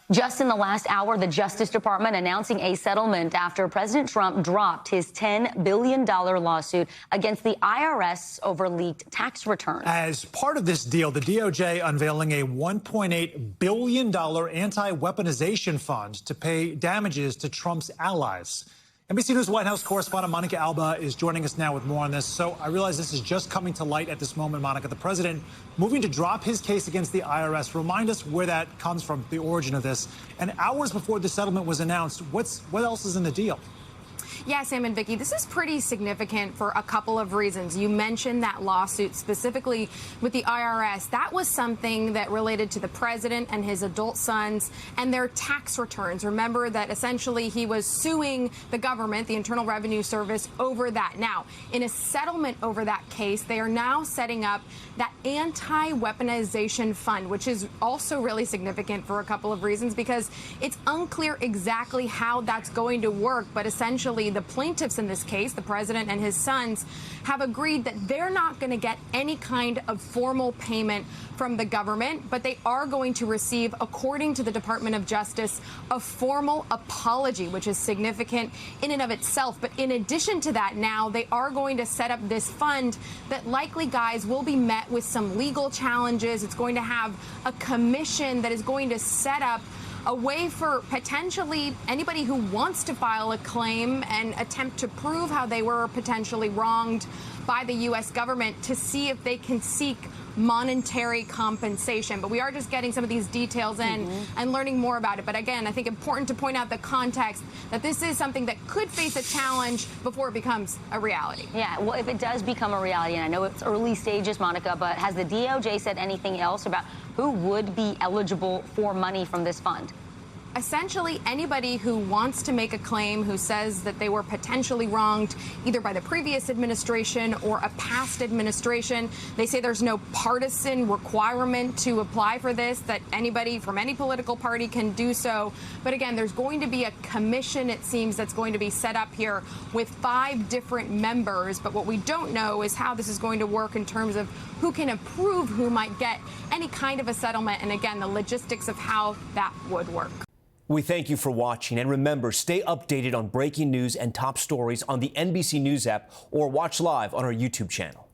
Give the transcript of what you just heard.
Just in the last hour, the Justice Department announcing a settlement after President Trump dropped his $10 billion lawsuit against the IRS over leaked tax returns. As part of this deal, the DOJ unveiling a $1.8 billion anti-weaponization fund to pay damages to Trump's allies. NBC News White House correspondent Monica Alba is joining us now with more on this. So I realize this is just coming to light at this moment, Monica. The president moving to drop his case against the IRS. Remind us where that comes from, the origin of this. And hours before the settlement was announced, what else is in the deal? Yeah, Sam and Vicky, this is pretty significant for a couple of reasons. You mentioned that lawsuit specifically with the IRS. That was something that related to the president and his adult sons and their tax returns. Remember that essentially he was suing the government, the Internal Revenue Service, over that. Now, in a settlement over that case, they are now setting up that anti-weaponization fund, which is also really significant for a couple of reasons because it's unclear exactly how that's going to work, but essentially the plaintiffs in this case, the president and his sons, have agreed that they're not going to get any kind of formal payment from the government, but they are going to receive, according to the Department of Justice, a formal apology, which is significant in and of itself. But in addition to that, now they are going to set up this fund that likely, guys, will be met with some legal challenges. It's going to have a commission that is going to set up a way for potentially anybody who wants to file a claim and attempt to prove how they were potentially wronged by the U.S. government to see if they can seek monetary compensation. But we are just getting some of these details in and learning more about it. But again, I think important to point out the context that this is something that could face a challenge before it becomes a reality. Yeah, well, if it does become a reality, and I know it's early stages, Monica, but has the DOJ said anything else about who would be eligible for money from this fund? Essentially, anybody who wants to make a claim, who says that they were potentially wronged either by the previous administration or a past administration. They say there's no partisan requirement to apply for this, that anybody from any political party can do so. But again, there's going to be a commission, it seems, that's going to be set up here with 5 different members. But what we don't know is how this is going to work in terms of who can approve who might get any kind of a settlement. And again, the logistics of how that would work. We thank you for watching, and remember, stay updated on breaking news and top stories on the NBC News app or watch live on our YouTube channel.